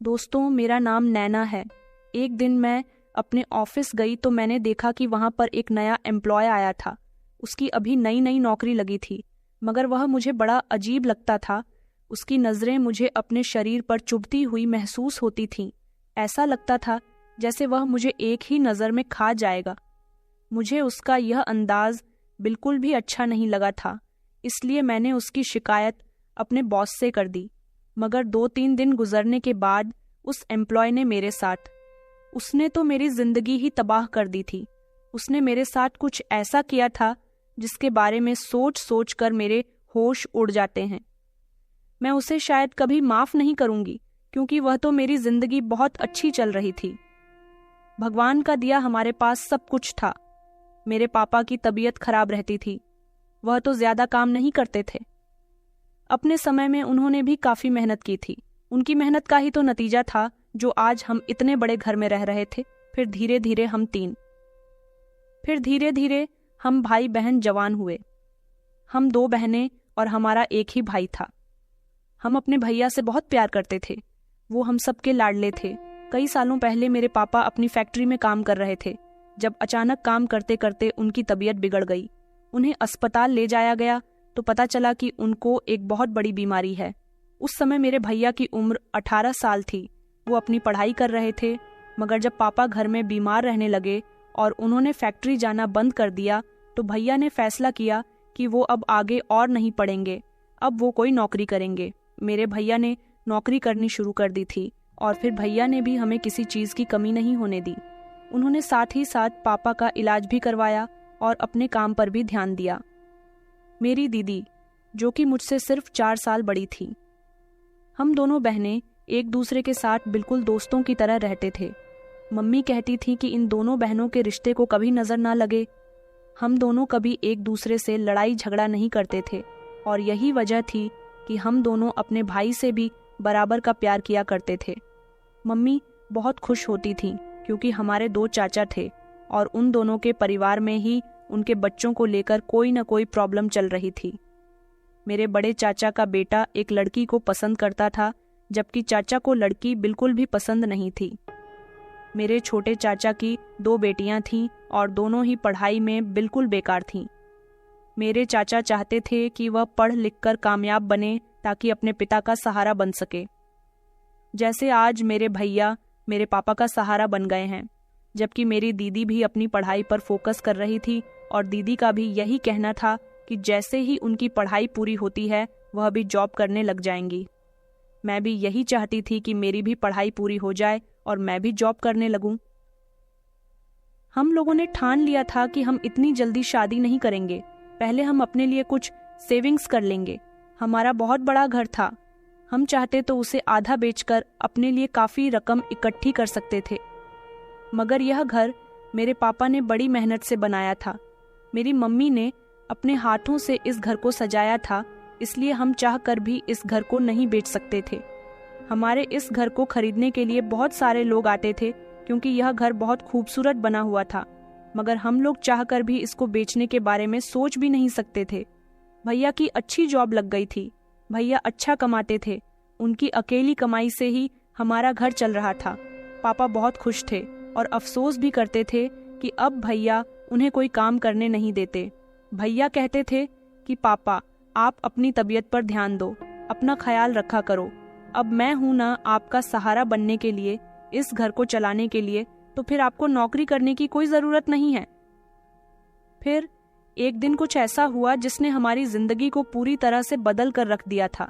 दोस्तों, मेरा नाम नैना है। एक दिन मैं अपने ऑफिस गई तो मैंने देखा कि वहाँ पर एक नया एम्प्लॉय आया था। उसकी अभी नई नई नौकरी लगी थी, मगर वह मुझे बड़ा अजीब लगता था। उसकी नज़रें मुझे अपने शरीर पर चुभती हुई महसूस होती थीं। ऐसा लगता था जैसे वह मुझे एक ही नज़र में खा जाएगा। मुझे उसका यह अंदाज बिल्कुल भी अच्छा नहीं लगा था, इसलिए मैंने उसकी शिकायत अपने बॉस से कर दी। मगर 2-3 दिन गुजरने के बाद उस एम्प्लॉय ने मेरे साथ उसने तो मेरी जिंदगी ही तबाह कर दी थी। उसने मेरे साथ कुछ ऐसा किया था जिसके बारे में सोच सोच कर मेरे होश उड़ जाते हैं। मैं उसे शायद कभी माफ नहीं करूंगी, क्योंकि वह तो मेरी जिंदगी बहुत अच्छी चल रही थी। भगवान का दिया हमारे पास सब कुछ था। मेरे पापा की तबीयत खराब रहती थी। वह तो ज्यादा काम नहीं करते थे। अपने समय में उन्होंने भी काफी मेहनत की थी। उनकी मेहनत का ही तो नतीजा था जो आज हम इतने बड़े घर में रह रहे थे। फिर धीरे धीरे हम 3, फिर धीरे धीरे हम भाई बहन जवान हुए। हम 2 बहनें और हमारा एक ही भाई था। हम अपने भैया से बहुत प्यार करते थे। वो हम सबके लाडले थे। कई सालों पहले मेरे पापा अपनी फैक्ट्री में काम कर रहे थे, जब अचानक काम करते करते उनकी तबीयत बिगड़ गई। उन्हें अस्पताल ले जाया गया तो पता चला कि उनको एक बहुत बड़ी बीमारी है। उस समय मेरे भैया की उम्र 18 साल थी। वो अपनी पढ़ाई कर रहे थे, मगर जब पापा घर में बीमार रहने लगे और उन्होंने फैक्ट्री जाना बंद कर दिया तो भैया ने फैसला किया कि वो अब आगे और नहीं पढ़ेंगे, अब वो कोई नौकरी करेंगे। मेरे भैया ने नौकरी करनी शुरू कर दी थी और फिर भैया ने भी हमें किसी चीज़ की कमी नहीं होने दी। उन्होंने साथ ही साथ पापा का इलाज भी करवाया और अपने काम पर भी ध्यान दिया। मेरी दीदी, जो कि मुझसे सिर्फ 4 साल बड़ी थी, हम दोनों बहनें एक दूसरे के साथ बिल्कुल दोस्तों की तरह रहते थे। मम्मी कहती थी कि इन दोनों बहनों के रिश्ते को कभी नजर ना लगे। हम दोनों कभी एक दूसरे से लड़ाई झगड़ा नहीं करते थे और यही वजह थी कि हम दोनों अपने भाई से भी बराबर का प्यार किया करते थे। मम्मी बहुत खुश होती थी क्योंकि हमारे 2 चाचा थे और उन दोनों के परिवार में ही उनके बच्चों को लेकर कोई न कोई प्रॉब्लम चल रही थी। मेरे बड़े चाचा का बेटा एक लड़की को पसंद करता था, जबकि चाचा को लड़की बिल्कुल भी पसंद नहीं थी। मेरे छोटे चाचा की 2 बेटियां थीं और दोनों ही पढ़ाई में बिल्कुल बेकार थीं। मेरे चाचा चाहते थे कि वह पढ़ लिख कर कामयाब बने ताकि अपने पिता का सहारा बन सके। जैसे आज मेरे भैया मेरे पापा का सहारा बन गए हैं, जबकि मेरी दीदी भी अपनी पढ़ाई पर फोकस कर रही थी और दीदी का भी यही कहना था कि जैसे ही उनकी पढ़ाई पूरी होती है वह भी जॉब करने लग जाएंगी। मैं भी यही चाहती थी कि मेरी भी पढ़ाई पूरी हो जाए और मैं भी जॉब करने लगूं। हम लोगों ने ठान लिया था कि हम इतनी जल्दी शादी नहीं करेंगे। पहले हम अपने लिए कुछ सेविंग्स कर लेंगे। हमारा बहुत बड़ा घर था। हम चाहते तो उसे आधा बेचकर अपने लिए काफ़ी रकम इकट्ठी कर सकते थे। मगर यह घर मेरे पापा ने बड़ी मेहनत से बनाया था। मेरी मम्मी ने अपने हाथों से इस घर को सजाया था, इसलिए हम चाहकर भी इस घर को नहीं बेच सकते थे। हमारे इस घर को खरीदने के लिए बहुत सारे लोग आते थे क्योंकि यह घर बहुत खूबसूरत बना हुआ था, मगर हम लोग चाहकर भी इसको बेचने के बारे में सोच भी नहीं सकते थे। भैया की अच्छी जॉब लग गई थी। भैया अच्छा कमाते थे। उनकी अकेली कमाई से ही हमारा घर चल रहा था। पापा बहुत खुश थे और अफसोस भी करते थे कि अब भैया उन्हें कोई काम करने नहीं देते। भैया कहते थे कि पापा, आप अपनी तबीयत पर ध्यान दो, अपना ख्याल रखा करो। अब मैं हूं ना आपका सहारा बनने के लिए, इस घर को चलाने के लिए, तो फिर आपको नौकरी करने की कोई ज़रूरत नहीं है। फिर एक दिन कुछ ऐसा हुआ जिसने हमारी जिंदगी को पूरी तरह से बदल कर रख दिया था।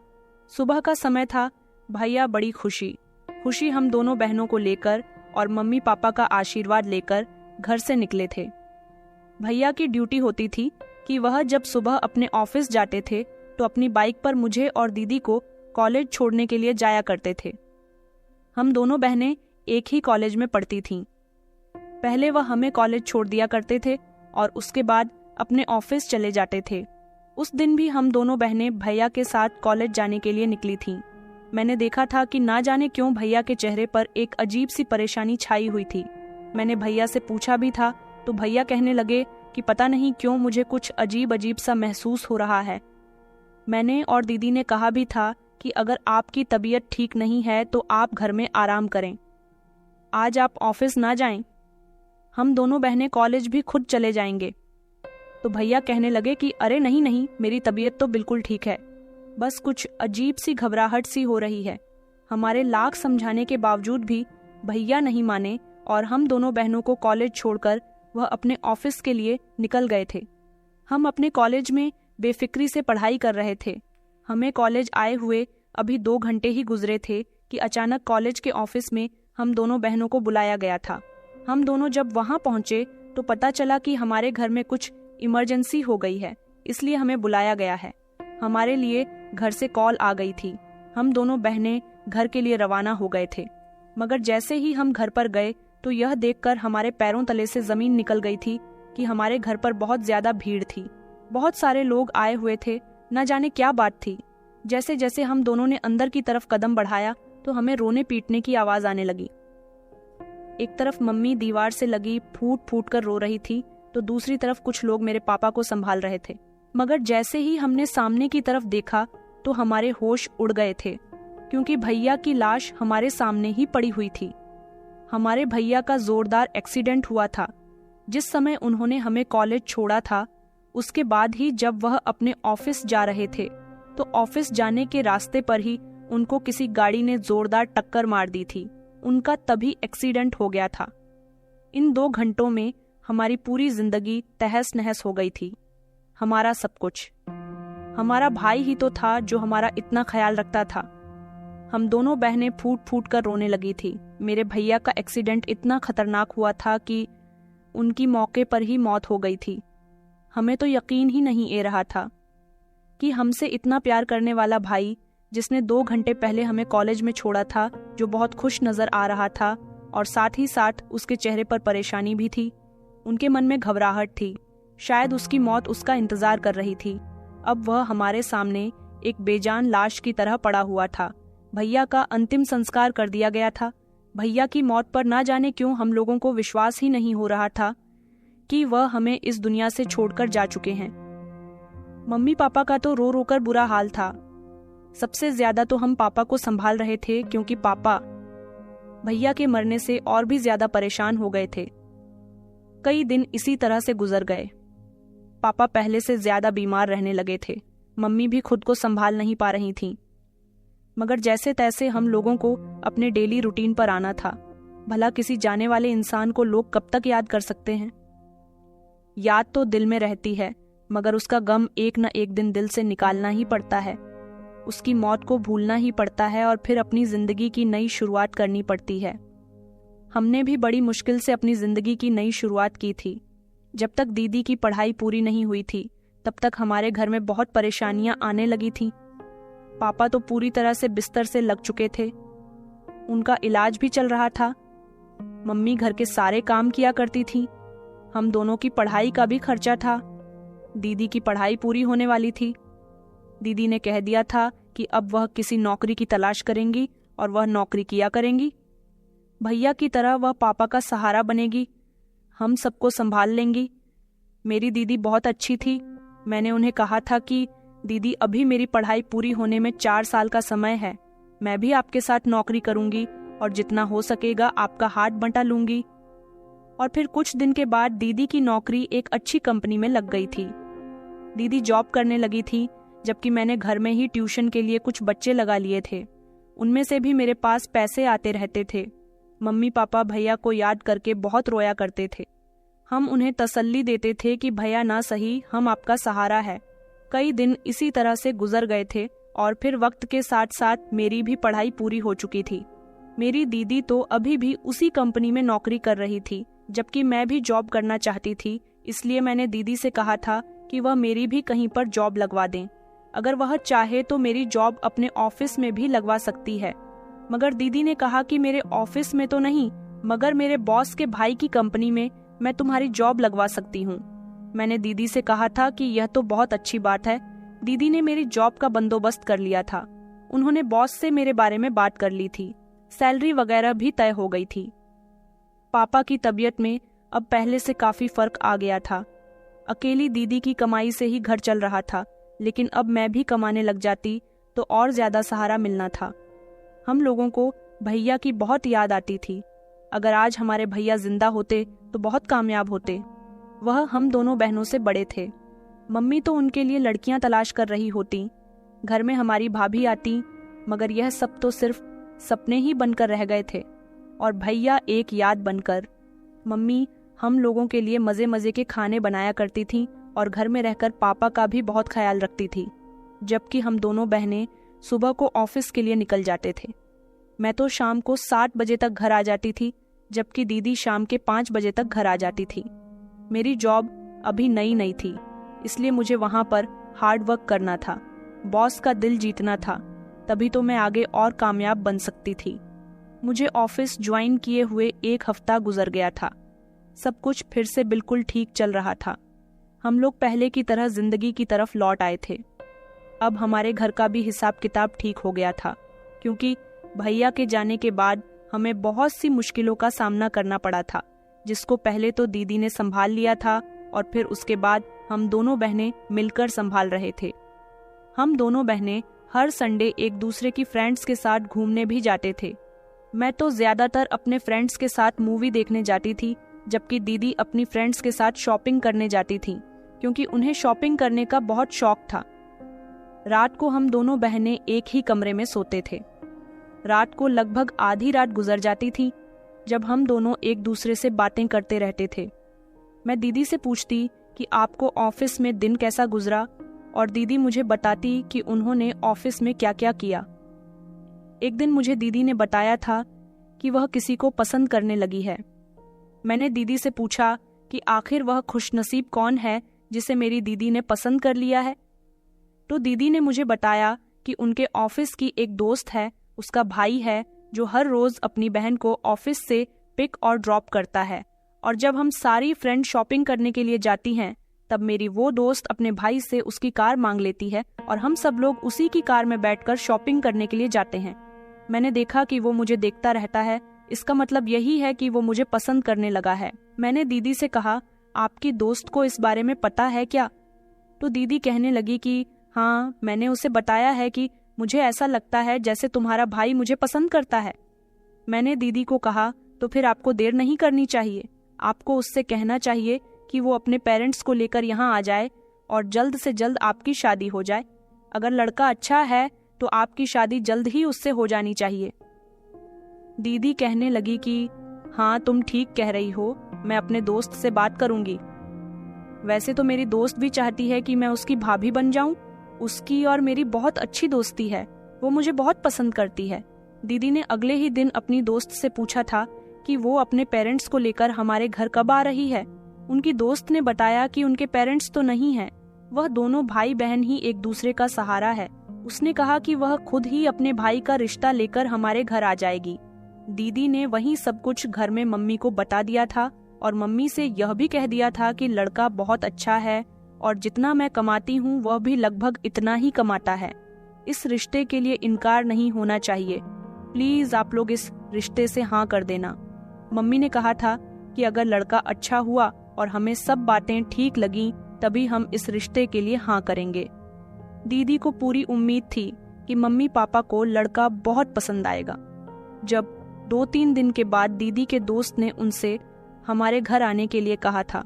सुबह का समय था। भैया बड़ी खुशी हम दोनों बहनों को लेकर और मम्मी पापा का आशीर्वाद लेकर घर से निकले थे। भैया की ड्यूटी होती थी कि वह जब सुबह अपने ऑफिस जाते थे तो अपनी बाइक पर मुझे और दीदी को कॉलेज छोड़ने के लिए जाया करते थे। हम दोनों बहनें एक ही कॉलेज में पढ़ती थीं। पहले वह हमें कॉलेज छोड़ दिया करते थे और उसके बाद अपने ऑफिस चले जाते थे। उस दिन भी हम दोनों बहनें भैया के साथ कॉलेज जाने के लिए निकली थीं। मैंने देखा था कि ना जाने क्यों भैया के चेहरे पर एक अजीब सी परेशानी छाई हुई थी। मैंने भैया से पूछा भी था तो भैया कहने लगे कि पता नहीं क्यों मुझे कुछ अजीब अजीब सा महसूस हो रहा है। मैंने और दीदी ने कहा भी था कि अगर आपकी तबीयत ठीक नहीं है तो आप घर में आराम करें, आज आप ऑफिस ना जाएं, हम दोनों बहनें कॉलेज भी खुद चले जाएंगे। तो भैया कहने लगे कि अरे नहीं नहीं, मेरी तबीयत तो बिल्कुल ठीक है, बस कुछ अजीब सी घबराहट सी हो रही है। हमारे लाख समझाने के बावजूद भी भैया नहीं माने और हम दोनों बहनों को कॉलेज छोड़कर वह अपने ऑफिस के लिए निकल गए थे। हम अपने कॉलेज में बेफिक्री से पढ़ाई कर रहे थे। हमें कॉलेज आए हुए अभी 2 घंटे ही गुजरे थे कि अचानक कॉलेज के ऑफिस में हम दोनों बहनों को बुलाया गया था। हम दोनों जब वहां पहुंचे तो पता चला कि हमारे घर में कुछ इमरजेंसी हो गई है, इसलिए हमें बुलाया गया है। हमारे लिए घर से कॉल आ गई थी। हम दोनों बहनें घर के लिए रवाना हो गए थे, मगर जैसे ही हम घर पर गए तो यह देखकर हमारे पैरों तले से जमीन निकल गई थी कि हमारे घर पर बहुत ज्यादा भीड़ थी। बहुत सारे लोग आए हुए थे, न जाने क्या बात थी। जैसे जैसे हम दोनों ने अंदर की तरफ कदम बढ़ाया तो हमें रोने पीटने की आवाज आने लगी। एक तरफ मम्मी दीवार से लगी फूट फूट कर रो रही थी, तो दूसरी तरफ कुछ लोग मेरे पापा को संभाल रहे थे। मगर जैसे ही हमने सामने की तरफ देखा तो हमारे होश उड़ गए थे, क्योंकि भैया की लाश हमारे सामने ही पड़ी हुई थी। हमारे भैया का जोरदार एक्सीडेंट हुआ था। जिस समय उन्होंने हमें कॉलेज छोड़ा था, उसके बाद ही जब वह अपने ऑफिस जा रहे थे तो ऑफिस जाने के रास्ते पर ही उनको किसी गाड़ी ने जोरदार टक्कर मार दी थी। उनका तभी एक्सीडेंट हो गया था। इन 2 घंटों में हमारी पूरी जिंदगी तहस नहस हो गई थी। हमारा सब कुछ, हमारा भाई ही तो था जो हमारा इतना ख्याल रखता था। हम दोनों बहनें फूट फूट कर रोने लगी थी। मेरे भैया का एक्सीडेंट इतना खतरनाक हुआ था कि उनकी मौके पर ही मौत हो गई थी। हमें तो यकीन ही नहीं आ रहा था कि हमसे इतना प्यार करने वाला भाई, जिसने 2 घंटे पहले हमें कॉलेज में छोड़ा था, जो बहुत खुश नजर आ रहा था और साथ ही साथ उसके चेहरे पर परेशानी भी थी, उनके मन में घबराहट थी। शायद उसकी मौत उसका इंतजार कर रही थी। अब वह हमारे सामने एक बेजान लाश की तरह पड़ा हुआ था। भैया का अंतिम संस्कार कर दिया गया था। भैया की मौत पर ना जाने क्यों हम लोगों को विश्वास ही नहीं हो रहा था कि वह हमें इस दुनिया से छोड़कर जा चुके हैं। मम्मी पापा का तो रो रो कर बुरा हाल था। सबसे ज्यादा तो हम पापा को संभाल रहे थे, क्योंकि पापा भैया के मरने से और भी ज्यादा परेशान हो गए थे। कई दिन इसी तरह से गुजर गए। पापा पहले से ज्यादा बीमार रहने लगे थे। मम्मी भी खुद को संभाल नहीं पा रही थीं। मगर जैसे तैसे हम लोगों को अपने डेली रूटीन पर आना था। भला किसी जाने वाले इंसान को लोग कब तक याद कर सकते हैं? याद तो दिल में रहती है, मगर उसका गम एक न एक दिन दिल से निकालना ही पड़ता है। उसकी मौत को भूलना ही पड़ता है और फिर अपनी जिंदगी की नई शुरुआत करनी पड़ती है। हमने भी बड़ी मुश्किल से अपनी जिंदगी की नई शुरुआत की थी। जब तक दीदी की पढ़ाई पूरी नहीं हुई थी, तब तक हमारे घर में बहुत परेशानियां आने लगी थीं। पापा तो पूरी तरह से बिस्तर से लग चुके थे। उनका इलाज भी चल रहा था। मम्मी घर के सारे काम किया करती थी। हम दोनों की पढ़ाई का भी खर्चा था। दीदी की पढ़ाई पूरी होने वाली थी। दीदी ने कह दिया था कि अब वह किसी नौकरी की तलाश करेंगी और वह नौकरी किया करेंगी। भैया की तरह वह पापा का सहारा बनेगी, हम सबको संभाल लेंगी। मेरी दीदी बहुत अच्छी थी। मैंने उन्हें कहा था कि दीदी, अभी मेरी पढ़ाई पूरी होने में 4 साल का समय है। मैं भी आपके साथ नौकरी करूंगी और जितना हो सकेगा आपका हाथ बंटा लूंगी। और फिर कुछ दिन के बाद दीदी की नौकरी एक अच्छी कंपनी में लग गई थी। दीदी जॉब करने लगी थी, जबकि मैंने घर में ही ट्यूशन के लिए कुछ बच्चे लगा लिए थे। उनमें से भी मेरे पास पैसे आते रहते थे। मम्मी पापा भैया को याद करके बहुत रोया करते थे। हम उन्हें तसल्ली देते थे कि भैया ना सही, हम आपका सहारा है। कई दिन इसी तरह से गुजर गए थे और फिर वक्त के साथ साथ मेरी भी पढ़ाई पूरी हो चुकी थी। मेरी दीदी तो अभी भी उसी कंपनी में नौकरी कर रही थी, जबकि मैं भी जॉब करना चाहती थी। इसलिए मैंने दीदी से कहा था कि वह मेरी भी कहीं पर जॉब लगवा दें। अगर वह चाहे तो मेरी जॉब अपने ऑफिस में भी लगवा सकती है। मगर दीदी ने कहा कि मेरे ऑफिस में तो नहीं, मगर मेरे बॉस के भाई की कंपनी में मैं तुम्हारी जॉब लगवा सकती हूँ। मैंने दीदी से कहा था कि यह तो बहुत अच्छी बात है। दीदी ने मेरी जॉब का बंदोबस्त कर लिया था। उन्होंने बॉस से मेरे बारे में बात कर ली थी। सैलरी वगैरह भी तय हो गई थी। पापा की तबीयत में अब पहले से काफी फर्क आ गया था। अकेली दीदी की कमाई से ही घर चल रहा था, लेकिन अब मैं भी कमाने लग जाती तो और ज़्यादा सहारा मिलना था। हम लोगों को भैया की बहुत याद आती थी। अगर आज हमारे भैया जिंदा होते तो बहुत कामयाब होते। वह हम दोनों बहनों से बड़े थे। मम्मी तो उनके लिए लड़कियां तलाश कर रही होती, घर में हमारी भाभी आती, मगर यह सब तो सिर्फ सपने ही बनकर रह गए थे, और भैया एक याद बनकर। मम्मी हम लोगों के लिए मज़े मज़े के खाने बनाया करती थीं और घर में रहकर पापा का भी बहुत ख्याल रखती थी, जबकि हम दोनों बहनें सुबह को ऑफिस के लिए निकल जाते थे। मैं तो शाम को 7 बजे तक घर आ जाती थी, जबकि दीदी शाम के 5 बजे तक घर आ जाती थी। मेरी जॉब अभी नई नई थी, इसलिए मुझे वहाँ पर हार्ड वर्क करना था, बॉस का दिल जीतना था, तभी तो मैं आगे और कामयाब बन सकती थी। मुझे ऑफिस ज्वाइन किए हुए 1 हफ्ता गुजर गया था। सब कुछ फिर से बिल्कुल ठीक चल रहा था। हम लोग पहले की तरह जिंदगी की तरफ लौट आए थे। अब हमारे घर का भी हिसाब किताब ठीक हो गया था, क्योंकि भैया के जाने के बाद हमें बहुत सी मुश्किलों का सामना करना पड़ा था, जिसको पहले तो दीदी ने संभाल लिया था और फिर उसके बाद हम दोनों बहनें मिलकर संभाल रहे थे। हम दोनों बहनें हर संडे एक दूसरे की फ्रेंड्स के साथ घूमने भी जाते थे। मैं तो ज्यादातर अपने फ्रेंड्स के साथ मूवी देखने जाती थी, जबकि दीदी अपनी फ्रेंड्स के साथ शॉपिंग करने जाती थी, क्योंकि उन्हें शॉपिंग करने का बहुत शौक था। रात को हम दोनों बहनें एक ही कमरे में सोते थे। रात को लगभग आधी रात गुजर जाती थी जब हम दोनों एक दूसरे से बातें करते रहते थे। मैं दीदी से पूछती कि आपको ऑफिस में दिन कैसा गुजरा, और दीदी मुझे बताती कि उन्होंने ऑफिस में क्या क्या किया। एक दिन मुझे दीदी ने बताया था कि वह किसी को पसंद करने लगी है। मैंने दीदी से पूछा कि आखिर वह खुशनसीब कौन है जिसे मेरी दीदी ने पसंद कर लिया है। तो दीदी ने मुझे बताया कि उनके ऑफिस की एक दोस्त है, उसका भाई है, जो हर रोज अपनी बहन को ऑफिस से पिक और ड्रॉप करता है, और जब हम सारी फ्रेंड शॉपिंग करने के लिए जाती हैं तब मेरी वो दोस्त अपने भाई से उसकी कार मांग लेती है और हम सब लोग उसी की कार में बैठकर शॉपिंग करने के लिए जाते हैं। मैंने देखा कि वो मुझे देखता रहता है, इसका मतलब यही है कि वो मुझे पसंद करने लगा है। मैंने दीदी से कहा, आपकी दोस्त को इस बारे में पता है क्या? तो दीदी कहने लगी कि हाँ, मैंने उसे बताया है कि मुझे ऐसा लगता है जैसे तुम्हारा भाई मुझे पसंद करता है। मैंने दीदी को कहा, तो फिर आपको देर नहीं करनी चाहिए, आपको उससे कहना चाहिए कि वो अपने पेरेंट्स को लेकर यहाँ आ जाए और जल्द से जल्द आपकी शादी हो जाए। अगर लड़का अच्छा है तो आपकी शादी जल्द ही उससे हो जानी चाहिए। दीदी कहने लगी कि हाँ, तुम ठीक कह रही हो, मैं अपने दोस्त से बात करूंगी। वैसे तो मेरी दोस्त भी चाहती है कि मैं उसकी भाभी बन जाऊं। उसकी और मेरी बहुत अच्छी दोस्ती है, वो मुझे बहुत पसंद करती है। दीदी ने अगले ही दिन अपनी दोस्त से पूछा था कि वो अपने पेरेंट्स को लेकर हमारे घर कब आ रही है। उनकी दोस्त ने बताया कि उनके पेरेंट्स तो नहीं हैं, वह दोनों भाई बहन ही एक दूसरे का सहारा है। उसने कहा कि वह खुद ही अपने भाई का रिश्ता लेकर हमारे घर आ जाएगी। दीदी ने वही सब कुछ घर में मम्मी को बता दिया था और मम्मी से यह भी कह दिया था कि लड़का बहुत अच्छा है और जितना मैं कमाती हूँ वह भी लगभग इतना ही कमाता है। इस रिश्ते के लिए इनकार नहीं होना चाहिए, प्लीज आप लोग इस रिश्ते से हाँ कर देना। मम्मी ने कहा था कि अगर लड़का अच्छा हुआ और हमें सब बातें ठीक लगी तभी हम इस रिश्ते के लिए हाँ करेंगे। दीदी को पूरी उम्मीद थी कि मम्मी पापा को लड़का बहुत पसंद आएगा। जब 2-3 दिन के बाद दीदी के दोस्त ने उनसे हमारे घर आने के लिए कहा था।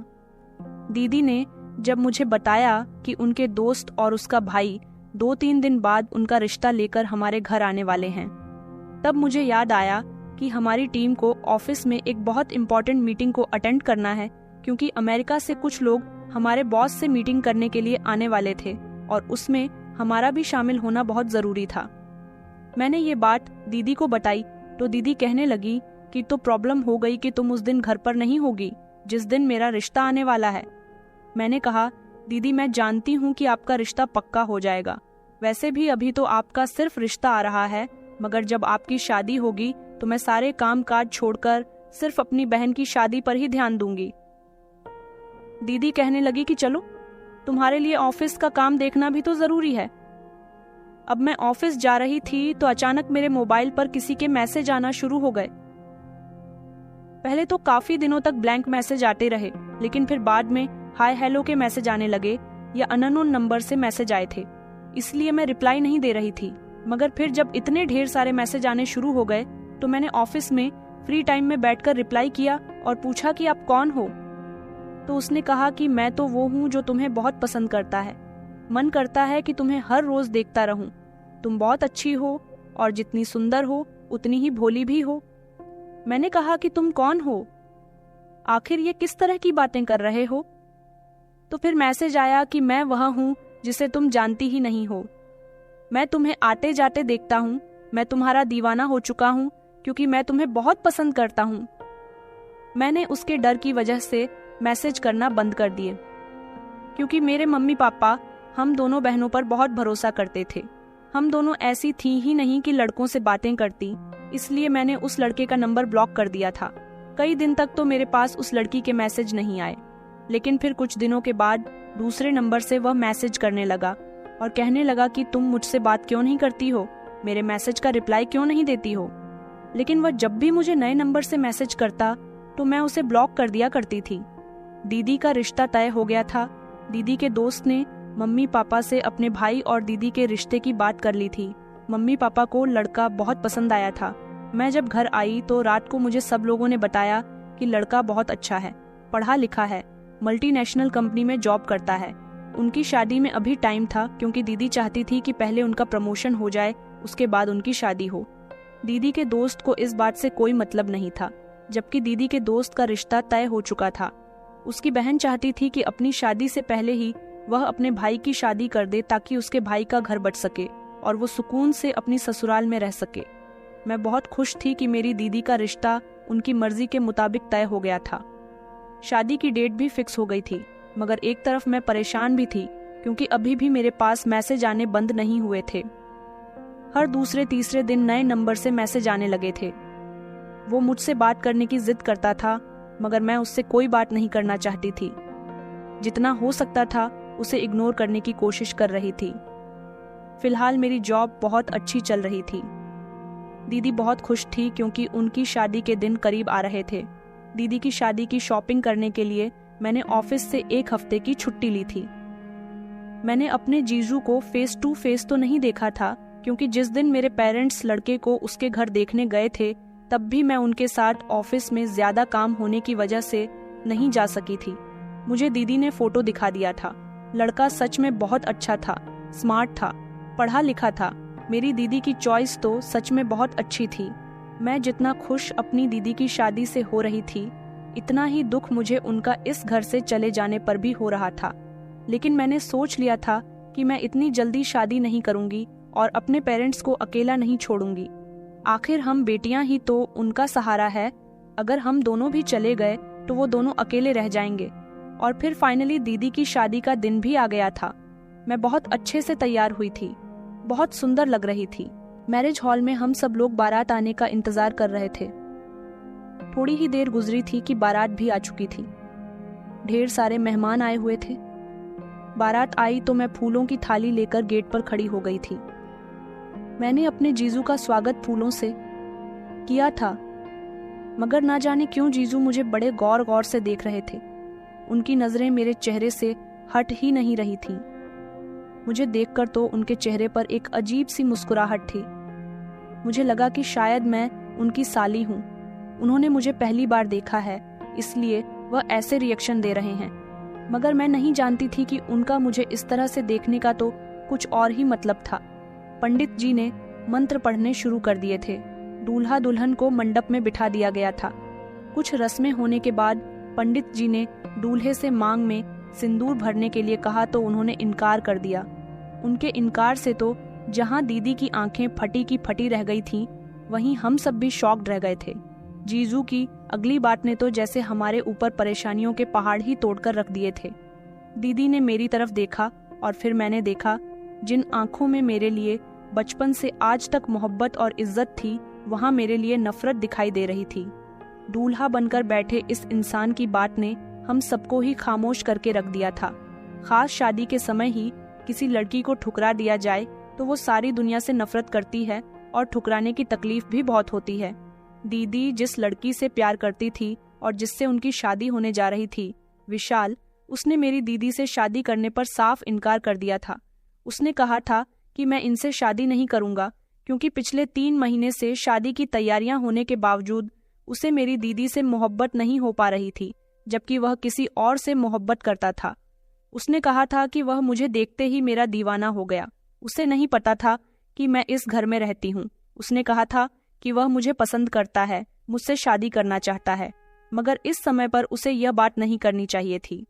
दीदी ने जब मुझे बताया कि उनके दोस्त और उसका भाई 2-3 दिन बाद उनका रिश्ता लेकर हमारे घर आने वाले हैं, तब मुझे याद आया कि हमारी टीम को ऑफिस में एक बहुत इम्पोर्टेंट मीटिंग को अटेंड करना है, क्योंकि अमेरिका से कुछ लोग हमारे बॉस से मीटिंग करने के लिए आने वाले थे और उसमें हमारा भी शामिल होना बहुत जरूरी था। मैंने ये बात दीदी को बताई तो दीदी कहने लगी कि तो प्रॉब्लम हो गई कि तुम उस दिन घर पर नहीं होगी जिस दिन मेरा रिश्ता आने वाला है। मैंने कहा, दीदी मैं जानती हूँ कि आपका रिश्ता पक्का हो जाएगा, वैसे भी अभी तो आपका सिर्फ रिश्ता आ रहा है, मगर जब आपकी शादी होगी तो मैं सारे काम काज छोड़कर सिर्फ अपनी बहन की शादी पर ही ध्यान दूंगी। दीदी कहने लगी कि चलो, तुम्हारे लिए ऑफिस का काम देखना भी तो जरूरी है। अब मैं ऑफिस जा रही थी तो अचानक मेरे मोबाइल पर किसी के मैसेज आना शुरू हो गए। पहले तो काफी दिनों तक ब्लैंक मैसेज आते रहे, लेकिन फिर बाद में हाय हेलो के मैसेज आने लगे या अननोन नंबर से मैसेज आए थे। इसलिए मैं रिप्लाई नहीं दे रही थी। मगर फिर जब इतने ढेर सारे मैसेज आने शुरू हो गए तो मैंने ऑफिस में फ्री टाइम में बैठकर रिप्लाई किया और पूछा कि आप कौन हो। तो उसने कहा कि मैं तो वो हूँ जो तुम्हें बहुत पसंद करता है। मन करता है कि तुम्हें हर रोज देखता रहूं। तुम बहुत अच्छी हो और जितनी सुंदर हो उतनी ही भोली भी हो। मैंने कहा कि तुम कौन हो? आखिर ये किस तरह की बातें कर रहे हो? तो फिर मैसेज आया कि मैं वह हूँ जिसे तुम जानती ही नहीं हो। मैं तुम्हें आते जाते देखता हूँ। मैं तुम्हारा दीवाना हो चुका हूँ क्योंकि मैं तुम्हें बहुत पसंद करता हूँ। मैंने उसके डर की वजह से मैसेज करना बंद कर दिए, क्योंकि मेरे मम्मी पापा हम दोनों बहनों पर बहुत भरोसा करते थे। हम दोनों ऐसी थी ही नहीं कि लड़कों से बातें करती, इसलिए मैंने उस लड़के का नंबर ब्लॉक कर दिया था। कई दिन तक तो मेरे पास उस लड़की के मैसेज नहीं आए, लेकिन फिर कुछ दिनों के बाद दूसरे नंबर से वह मैसेज करने लगा और कहने लगा कि तुम मुझसे बात क्यों नहीं करती हो, मेरे मैसेज का रिप्लाई क्यों नहीं देती हो। लेकिन वह जब भी मुझे नए नंबर से मैसेज करता तो मैं उसे ब्लॉक कर दिया करती थी। दीदी का रिश्ता तय हो गया था। दीदी के दोस्त ने मम्मी पापा से अपने भाई और दीदी के रिश्ते की बात कर ली थी। मम्मी पापा को लड़का बहुत पसंद आया था। मैं जब घर आई तो रात को मुझे सब लोगों ने बताया कि लड़का बहुत अच्छा है, पढ़ा लिखा है, मल्टीनेशनल कंपनी में जॉब करता है। उनकी शादी में अभी टाइम था, क्योंकि दीदी चाहती थी कि पहले उनका प्रमोशन हो जाए, उसके बाद उनकी शादी हो। दीदी के दोस्त को इस बात से कोई मतलब नहीं था, जबकि दीदी के दोस्त का रिश्ता तय हो चुका था। उसकी बहन चाहती थी कि अपनी शादी से पहले ही वह अपने भाई की शादी कर दे, ताकि उसके भाई का घर बच सके और वो सुकून से अपनी ससुराल में रह सके। मैं बहुत खुश थी कि मेरी दीदी का रिश्ता उनकी मर्जी के मुताबिक तय हो गया था। शादी की डेट भी फिक्स हो गई थी, मगर एक तरफ मैं परेशान भी थी, क्योंकि अभी भी मेरे पास मैसेज आने बंद नहीं हुए थे। हर दूसरे तीसरे दिन नए नंबर से मैसेज आने लगे थे। वो मुझसे बात करने की जिद करता था, मगर मैं उससे कोई बात नहीं करना चाहती थी। जितना हो सकता था उसे इग्नोर करने की कोशिश कर रही थी। फिलहाल मेरी जॉब बहुत अच्छी चल रही थी। दीदी बहुत खुश थी, क्योंकि उनकी शादी के दिन करीब आ रहे थे। दीदी की शादी की शॉपिंग करने के लिए मैंने ऑफिस से 1 हफ्ते की छुट्टी ली थी। मैंने अपने जीजू को फेस टू फेस तो नहीं देखा था, क्योंकि जिस दिन मेरे पेरेंट्स लड़के को उसके घर देखने गए थे, तब भी मैं उनके साथ ऑफिस में ज्यादा काम होने की वजह से नहीं जा सकी थी। मुझे दीदी ने फोटो दिखा दिया था। लड़का सच में बहुत अच्छा था, स्मार्ट था, पढ़ा लिखा था। मेरी दीदी की चॉइस तो सच में बहुत अच्छी थी। मैं जितना खुश अपनी दीदी की शादी से हो रही थी, इतना ही दुख मुझे उनका इस घर से चले जाने पर भी हो रहा था। लेकिन मैंने सोच लिया था कि मैं इतनी जल्दी शादी नहीं करूंगी और अपने पेरेंट्स को अकेला नहीं छोड़ूंगी। आखिर हम बेटियां ही तो उनका सहारा है। अगर हम दोनों भी चले गए तो वो दोनों अकेले रह जाएंगे। और फिर फाइनली दीदी की शादी का दिन भी आ गया था। मैं बहुत अच्छे से तैयार हुई थी, बहुत सुंदर लग रही थी। मैरिज हॉल में हम सब लोग बारात आने का इंतजार कर रहे थे। थोड़ी ही देर गुजरी थी कि बारात भी आ चुकी थी। ढेर सारे मेहमान आए हुए थे। बारात आई तो मैं फूलों की थाली लेकर गेट पर खड़ी हो गई थी। मैंने अपने जीजू का स्वागत फूलों से किया था, मगर ना जाने क्यों जीजू मुझे बड़े गौर गौर से देख रहे थे। उनकी नजरें मेरे चेहरे से हट ही नहीं रही थीं। मुझे देखकर तो उनके चेहरे पर एक अजीब सी मुस्कुराहट थी। मुझे लगा कि शायद मैं उनकी साली हूँ। उन्होंने मुझे पहली बार देखा है, इसलिए वह ऐसे रिएक्शन दे रहे हैं। मगर मैं नहीं जानती थी कि उनका मुझे इस तरह से देखने का तो कुछ और ही मतलब था। पंडित जी ने मंत्र पढ़ने शुरू कर दिए थे। दूल्हा दुल्हन को मंडप में बिठा दिया गया था। कुछ रस्में होने के बाद पंडित जी ने दूल्हे से मांग में सिंदूर भरने के लिए कहा तो उन्होंने इनकार कर दिया। उनके इनकार से तो जहां दीदी की आंखें फटी की फटी रह गई थीं, वहीं हम सब भी शॉक्ड रह गए थे। जीजू की अगली बात ने तो जैसे हमारे ऊपर परेशानियों के पहाड़ ही तोड़कर रख दिए थे। दीदी ने मेरी तरफ देखा और फिर मैंने देखा। जिन आंखों में मेरे लिए बचपन से आज तक मोहब्बत और इज्जत थी, वहां मेरे लिए नफरत दिखाई दे रही थी। दूल्हा बनकर बैठे इस इंसान की बात ने हम सबको ही खामोश करके रख दिया था। खास शादी के समय ही किसी लड़की को ठुकरा दिया जाए तो वो सारी दुनिया से नफरत करती है और ठुकराने की तकलीफ भी बहुत होती है। दीदी जिस लड़की से प्यार करती थी और जिससे उनकी शादी होने जा रही थी, विशाल, उसने मेरी दीदी से शादी करने पर साफ इनकार कर दिया था। उसने कहा था कि मैं इनसे शादी नहीं करूंगा, क्योंकि पिछले 3 महीने से शादी की तैयारियां होने के बावजूद उसे मेरी दीदी से मोहब्बत नहीं हो पा रही थी, जबकि वह किसी और से मोहब्बत करता था। उसने कहा था कि वह मुझे देखते ही मेरा दीवाना हो गया। उसे नहीं पता था कि मैं इस घर में रहती हूँ। उसने कहा था कि वह मुझे पसंद करता है, मुझसे शादी करना चाहता है, मगर इस समय पर उसे यह बात नहीं करनी चाहिए थी।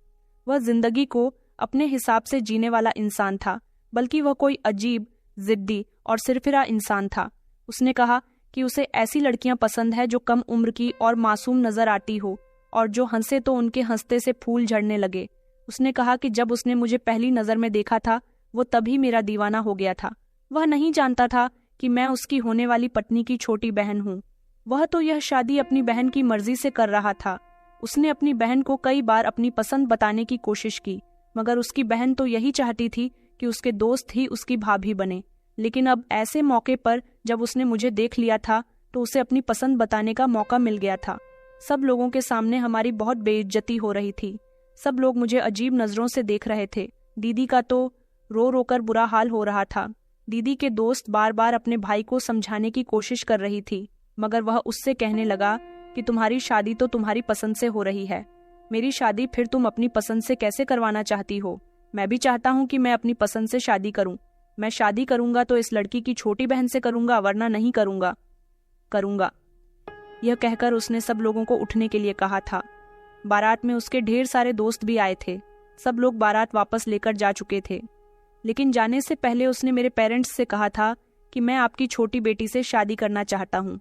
वह जिंदगी को अपने हिसाब से जीने वाला इंसान था, बल्कि वह कोई अजीब, जिद्दी और सिरफिरा इंसान था। उसने कहा कि उसे ऐसी लड़कियां पसंद है जो कम उम्र की और मासूम नजर आती हो, और जो हंसे तो उनके हंसते से फूल झड़ने लगे। उसने कहा कि जब उसने मुझे पहली नजर में देखा था, वो तभी मेरा दीवाना हो गया था। वह नहीं जानता था कि मैं उसकी होने वाली पत्नी की छोटी बहन हूँ। वह तो यह शादी अपनी बहन की मर्जी से कर रहा था। उसने अपनी बहन को कई बार अपनी पसंद बताने की कोशिश की, मगर उसकी बहन तो यही चाहती थी कि उसके दोस्त ही उसकी भाभी बने। लेकिन अब ऐसे मौके पर जब उसने मुझे देख लिया था, तो उसे अपनी पसंद बताने का मौका मिल गया था। सब लोगों के सामने हमारी बहुत बेइज्जती हो रही थी। सब लोग मुझे अजीब नजरों से देख रहे थे। दीदी का तो रो रो कर बुरा हाल हो रहा था। दीदी के दोस्त बार बार अपने भाई को समझाने की कोशिश कर रही थी, मगर वह उससे कहने लगा कि तुम्हारी शादी तो तुम्हारी पसंद से हो रही है। मेरी शादी फिर तुम अपनी पसंद से कैसे करवाना चाहती हो? मैं भी चाहता हूँ कि मैं अपनी पसंद से शादी करूँ। मैं शादी करूंगा तो इस लड़की की छोटी बहन से करूंगा, वरना नहीं करूंगा। यह कहकर उसने सब लोगों को उठने के लिए कहा था। बारात में उसके ढेर सारे दोस्त भी आए थे। सब लोग बारात वापस लेकर जा चुके थे, लेकिन जाने से पहले उसने मेरे पेरेंट्स से कहा था कि मैं आपकी छोटी बेटी से शादी करना चाहता हूँ।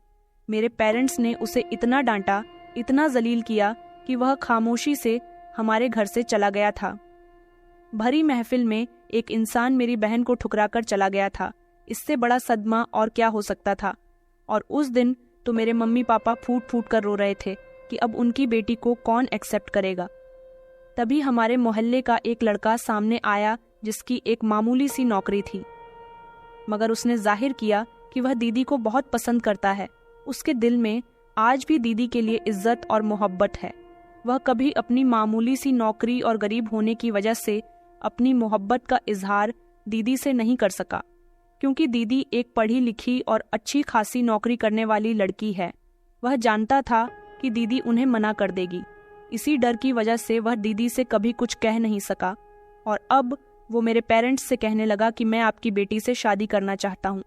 मेरे पेरेंट्स ने उसे इतना डांटा, इतना जलील किया कि वह खामोशी से हमारे घर से चला गया था। भरी महफिल में एक इंसान मेरी बहन को ठुकराकर चला गया था। इससे बड़ा सदमा और क्या हो सकता था? और उस दिन तो मेरे मम्मी पापा फूट फूट कर रो रहे थे कि अब उनकी बेटी को कौन एक्सेप्ट करेगा। तभी हमारे मोहल्ले का एक लड़का सामने आया जिसकी एक मामूली सी नौकरी थी, मगर उसने जाहिर किया कि वह दीदी को बहुत पसंद करता है। उसके दिल में आज भी दीदी के लिए इज्जत और मोहब्बत है। वह कभी अपनी मामूली सी नौकरी और गरीब होने की वजह से अपनी मोहब्बत का इजहार दीदी से नहीं कर सका, क्योंकि दीदी एक पढ़ी लिखी और अच्छी खासी नौकरी करने वाली लड़की है। वह जानता था कि दीदी उन्हें मना कर देगी। इसी डर की वजह से वह दीदी से कभी कुछ कह नहीं सका, और अब वो मेरे पेरेंट्स से कहने लगा कि मैं आपकी बेटी से शादी करना चाहता हूँ।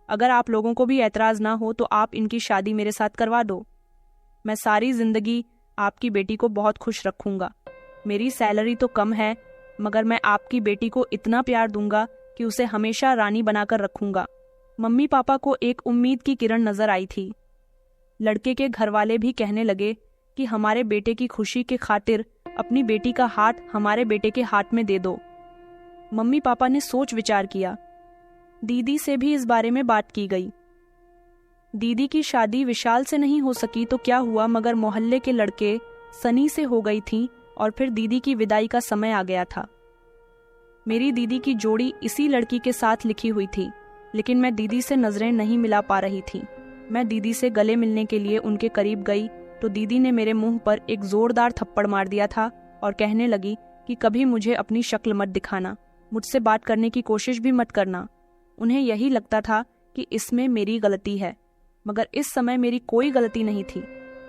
अगर आप लोगों को भी ऐतराज़ ना हो तो आप इनकी शादी मेरे साथ करवा दो। मैं सारी जिंदगी आपकी बेटी को बहुत खुश रखूंगा। मेरी सैलरी तो कम है, मगर मैं आपकी बेटी को इतना प्यार दूंगा कि उसे हमेशा रानी बनाकर रखूंगा। मम्मी पापा को एक उम्मीद की किरण नजर आई थी। लड़के के घर वाले भी कहने लगे कि हमारे बेटे की खुशी के खातिर अपनी बेटी का हाथ हमारे बेटे के हाथ में दे दो। मम्मी पापा ने सोच विचार किया। दीदी से भी इस बारे में बात की गई। दीदी की शादी विशाल से नहीं हो सकी तो क्या हुआ, मगर मोहल्ले के लड़के सनी से हो गई थी, और फिर दीदी की विदाई का समय आ गया था। मेरी दीदी की जोड़ी इसी लड़की के साथ लिखी हुई थी, लेकिन मैं दीदी से नजरें नहीं मिला पा रही थी। मैं दीदी से गले मिलने के लिए उनके करीब गई तो दीदी ने मेरे मुंह पर एक जोरदार थप्पड़ मार दिया था और कहने लगी कि कभी मुझे अपनी शक्ल मत दिखाना, मुझसे बात करने की कोशिश भी मत करना। उन्हें यही लगता था कि इसमें मेरी गलती है, मगर इस समय मेरी कोई गलती नहीं थी।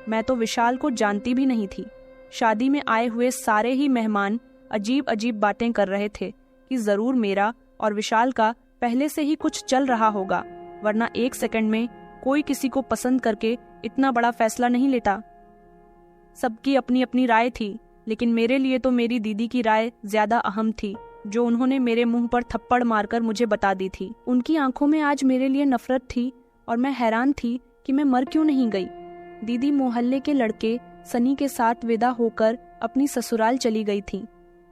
मैं तो विशाल को जानती भी नहीं थी। शादी में आए हुए सारे ही मेहमान अजीब अजीब बातें कर रहे थे कि जरूर मेरा और विशाल का पहले से ही कुछ चल रहा होगा, वरना एक सेकंड में कोई किसी को पसंद करके इतना बड़ा फैसला नहीं लेता। सबकी अपनी अपनी राय थी, लेकिन मेरे लिए तो मेरी दीदी की राय ज्यादा अहम थी, जो उन्होंने मेरे मुंह पर थप्पड़ मारकर मुझे बता दी थी। उनकी आंखों में आज मेरे लिए नफरत थी और मैं हैरान थी कि मैं मर क्यों नहीं गई। दीदी मोहल्ले के लड़के सनी के साथ विदा होकर अपनी ससुराल चली गई थी।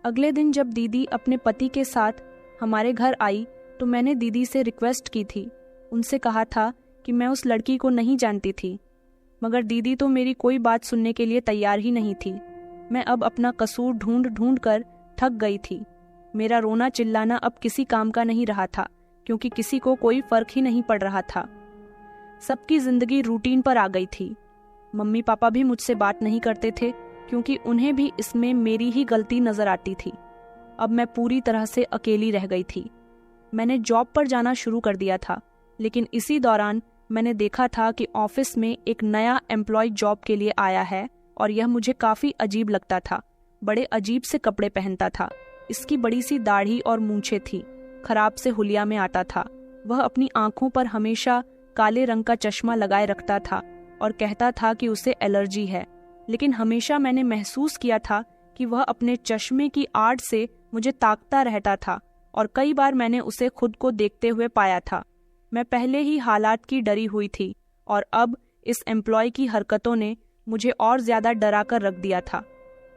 अगले दिन जब दीदी अपने पति के साथ हमारे घर आई तो मैंने दीदी से रिक्वेस्ट की थी। उनसे कहा था कि मैं उस लड़की को नहीं जानती थी, मगर दीदी तो मेरी कोई बात सुनने के लिए तैयार ही नहीं थी। मैं अब अपना कसूर ढूंढ ढूंढ कर थक गई थी। मेरा रोना चिल्लाना अब किसी काम का नहीं रहा था, क्योंकि किसी को कोई फर्क ही नहीं पड़ रहा था। सबकी जिंदगी रूटीन पर आ गई थी। मम्मी पापा भी मुझसे बात नहीं करते थे, क्योंकि उन्हें भी इसमें मेरी ही गलती नजर आती थी। अब मैं पूरी तरह से अकेली रह गई थी। मैंने जॉब पर जाना शुरू कर दिया था, लेकिन इसी दौरान मैंने देखा था कि ऑफिस में एक नया एम्प्लॉय जॉब के लिए आया है और यह मुझे काफ़ी अजीब लगता था। बड़े अजीब से कपड़े पहनता था, इसकी बड़ी सी दाढ़ी और मूंछें थी, खराब से हुलिया में आता था। वह अपनी आंखों पर हमेशा काले रंग का चश्मा लगाए रखता था और कहता था कि उसे एलर्जी है, लेकिन हमेशा मैंने महसूस किया था कि वह अपने चश्मे की आड़ से मुझे ताकता रहता था और कई बार मैंने उसे खुद को देखते हुए पाया था। मैं पहले ही हालात की डरी हुई थी और अब इस एम्प्लॉय की हरकतों ने मुझे और ज्यादा डरा कर रख दिया था।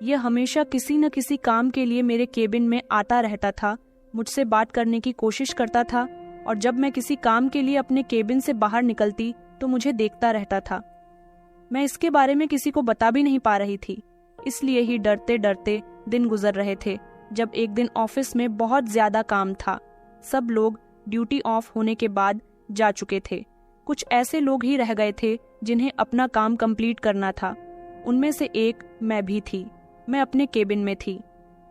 यह हमेशा किसी न किसी काम के लिए मेरे केबिन में आता रहता था, मुझसे बात करने की कोशिश करता था और जब मैं किसी काम के लिए अपने केबिन से बाहर निकलती तो मुझे देखता रहता था। मैं इसके बारे में किसी को बता भी नहीं पा रही थी, इसलिए ही डरते डरते दिन गुजर रहे थे। जब एक दिन ऑफिस में बहुत ज्यादा काम था, सब लोग ड्यूटी ऑफ होने के बाद जा चुके थे। कुछ ऐसे लोग ही रह गए थे जिन्हें अपना काम कंप्लीट करना था। उनमें से एक मैं भी थी। मैं अपने केबिन में थी।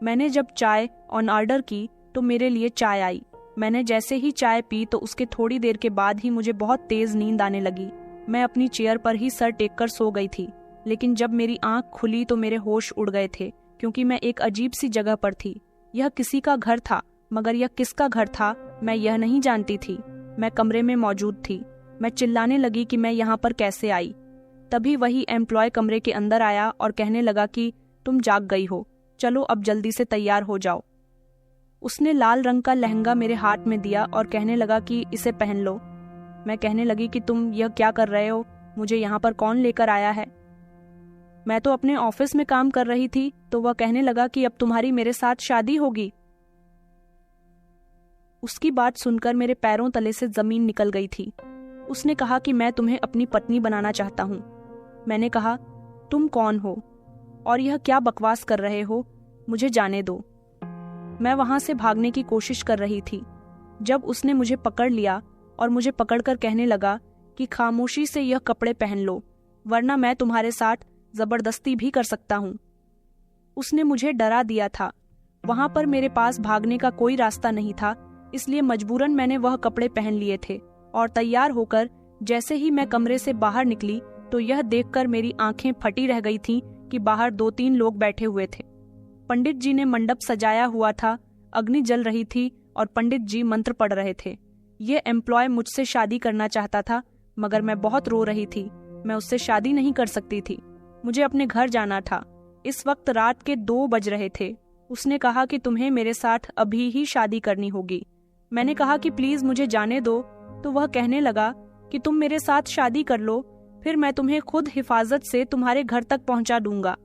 मैंने जब चाय ऑन ऑर्डर की तो मेरे लिए चाय आई। मैंने जैसे ही चाय पी तो उसके थोड़ी देर के बाद ही मुझे बहुत तेज नींद आने लगी। मैं अपनी चेयर पर ही सर टेक कर सो गई थी, लेकिन जब मेरी आंख खुली तो मेरे होश उड़ गए थे, क्योंकि मैं एक अजीब सी जगह पर थी। यह किसी का घर था, मगर यह किसका घर था मैं यह नहीं जानती थी। मैं कमरे में मौजूद थी। मैं चिल्लाने लगी कि मैं यहाँ पर कैसे आई। तभी वही एम्प्लॉय कमरे के अंदर आया और कहने लगा कि तुम जाग गई हो, चलो अब जल्दी से तैयार हो जाओ। उसने लाल रंग का लहंगा मेरे हाथ में दिया और कहने लगा कि इसे पहन लो। मैं कहने लगी कि तुम यह क्या कर रहे हो, मुझे यहाँ पर कौन लेकर आया है। मैं तो अपने ऑफिस में काम कर रही थी। तो वह कहने लगा कि अब तुम्हारी मेरे साथ शादी होगी। उसकी बात सुनकर मेरे पैरों तले से जमीन निकल गई थी। उसने कहा कि मैं तुम्हें अपनी पत्नी बनाना चाहता हूँ। मैंने कहा, तुम कौन हो और यह क्या बकवास कर रहे हो, मुझे जाने दो। मैं वहां से भागने की कोशिश कर रही थी जब उसने मुझे पकड़ लिया और मुझे पकड़कर कहने लगा कि खामोशी से यह कपड़े पहन लो, वरना मैं तुम्हारे साथ जबरदस्ती भी कर सकता हूँ। उसने मुझे डरा दिया था। वहां पर मेरे पास भागने का कोई रास्ता नहीं था, इसलिए मजबूरन मैंने वह कपड़े पहन लिए थे और तैयार होकर जैसे ही मैं कमरे से बाहर निकली तो यह देखकर मेरी आंखें फटी रह गई थीं कि बाहर 2-3 लोग बैठे हुए थे। पंडित जी ने मंडप सजाया हुआ था, अग्नि जल रही थी और पंडित जी मंत्र पढ़ रहे थे। ये एम्प्लॉय मुझसे शादी करना चाहता था, मगर मैं बहुत रो रही थी। मैं उससे शादी नहीं कर सकती थी। मुझे अपने घर जाना था। इस वक्त रात के 2 बज रहे थे। उसने कहा कि तुम्हें मेरे साथ अभी ही शादी करनी होगी। मैंने कहा कि प्लीज मुझे जाने दो। तो वह कहने लगा कि तुम मेरे साथ शादी कर लो, फिर मैं तुम्हें खुद हिफाजत से तुम्हारे घर तक पहुंचा दूंगा।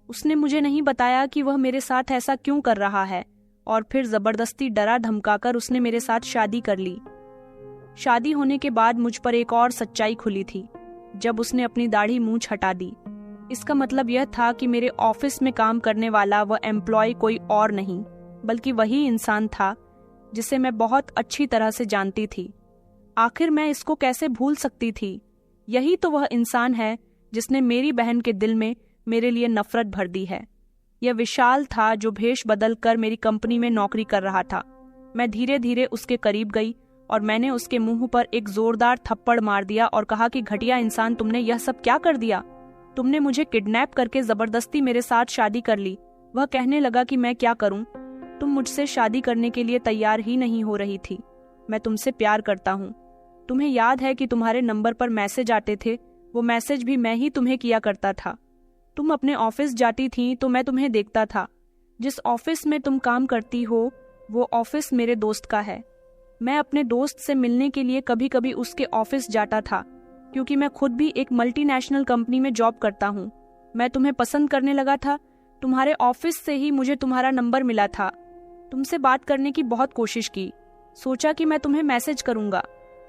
उसने मुझे नहीं बताया कि वह मेरे साथ ऐसा क्यों कर रहा है और फिर जबरदस्ती डरा धमकाकर उसने मेरे साथ शादी कर ली। शादी होने के बाद मुझ पर एक और सच्चाई खुली थी जब उसने अपनी दाढ़ी मूंछ हटा दी। इसका मतलब यह था कि मेरे ऑफिस में काम करने वाला वह एम्प्लॉय कोई और नहीं बल्कि वही इंसान था जिसे मैं बहुत अच्छी तरह से जानती थी। आखिर मैं इसको कैसे भूल सकती थी? यही तो वह इंसान है जिसने मेरी बहन के दिल में मेरे लिए नफरत भर दी है। यह विशाल था जो भेष बदल कर मेरी कंपनी में नौकरी कर रहा था। मैं धीरे धीरे उसके करीब गई और मैंने उसके मुंह पर एक जोरदार थप्पड़ मार दिया और कहा कि घटिया इंसान, तुमने यह सब क्या कर दिया? तुमने मुझे किडनैप करके जबरदस्ती मेरे साथ शादी कर ली। वह कहने लगा कि मैं क्या करूं? तुम मुझसे शादी करने के लिए तैयार ही नहीं हो रही थी। मैं तुमसे प्यार करता हूं। तुम्हें याद है कि तुम्हारे नंबर पर मैसेज आते थे? वो मैसेज भी मैं ही तुम्हें किया करता था। तुम अपने ऑफिस जाती थी तो मैं तुम्हें देखता था। जिस ऑफिस में तुम काम करती हो वो ऑफिस मेरे दोस्त का है। मैं अपने दोस्त से मिलने के लिए कभी कभी उसके ऑफिस जाता था, क्योंकि मैं खुद भी एक मल्टीनेशनल कंपनी में जॉब करता हूँ। मैं तुम्हें पसंद करने लगा था। तुम्हारे ऑफिस से ही मुझे तुम्हारा नंबर मिला था। तुमसे बात करने की बहुत कोशिश की। सोचा कि मैं तुम्हें मैसेज करूंगा,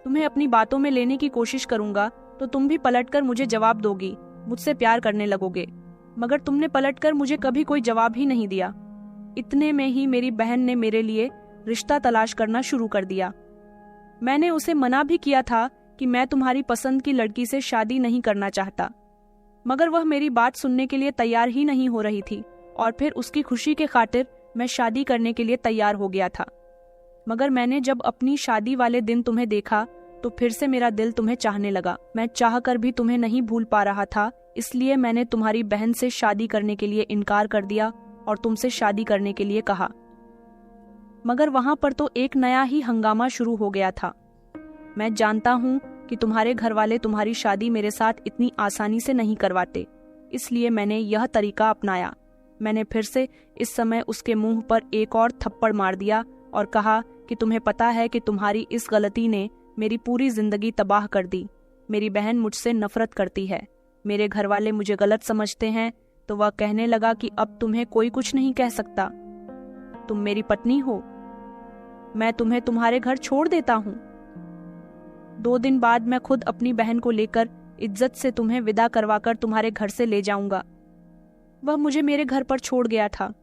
तुम्हें अपनी बातों में लेने की कोशिश करूंगा तो तुम भी पलटकर मुझे जवाब दोगी, मुझसे प्यार करने लगोगे। मगर तुमने पलटकर मुझे कभी कोई जवाब ही नहीं दिया। इतने में ही मेरी बहन ने मेरे लिए रिश्ता तलाश करना शुरू कर दिया। मैंने उसे मना भी किया था कि मैं तुम्हारी पसंद की लड़की से शादी नहीं करना चाहता, मगर वह मेरी बात सुनने के लिए तैयार ही नहीं हो रही थी और फिर उसकी खुशी के खातिर मैं शादी करने के लिए तैयार हो गया था। मगर मैंने जब अपनी शादी वाले दिन तुम्हें देखा तो फिर से मेरा दिल तुम्हें चाहने लगा। मैं चाह कर भी तुम्हें नहीं भूल पा रहा था, इसलिए मैंने तुम्हारी बहन से शादी करने के लिए इनकार कर दिया और तुमसे शादी करने के लिए कहा। मगर वहां पर तो एक नया ही हंगामा शुरू हो गया था। मैं जानता हूं कि तुम्हारे घर वाले तुम्हारी शादी मेरे साथ इतनी आसानी से नहीं करवाते, इसलिए मैंने यह तरीका अपनाया। मैंने फिर से इस समय उसके मुंह पर एक और थप्पड़ मार दिया और कहा कि तुम्हें पता है कि तुम्हारी इस गलती ने मेरी पूरी जिंदगी तबाह कर दी। मेरी बहन मुझसे नफरत करती है, मेरे घर वाले मुझे गलत समझते हैं। तो वह कहने लगा कि अब तुम्हें कोई कुछ नहीं कह सकता, तुम मेरी पत्नी हो, मैं तुम्हें तुम्हारे घर छोड़ देता हूँ। 2 दिन बाद मैं खुद अपनी बहन को लेकर इज्जत से तुम्हें विदा करवाकर तुम्हारे घर से ले जाऊंगा। वह मुझे मेरे घर पर छोड़ गया था।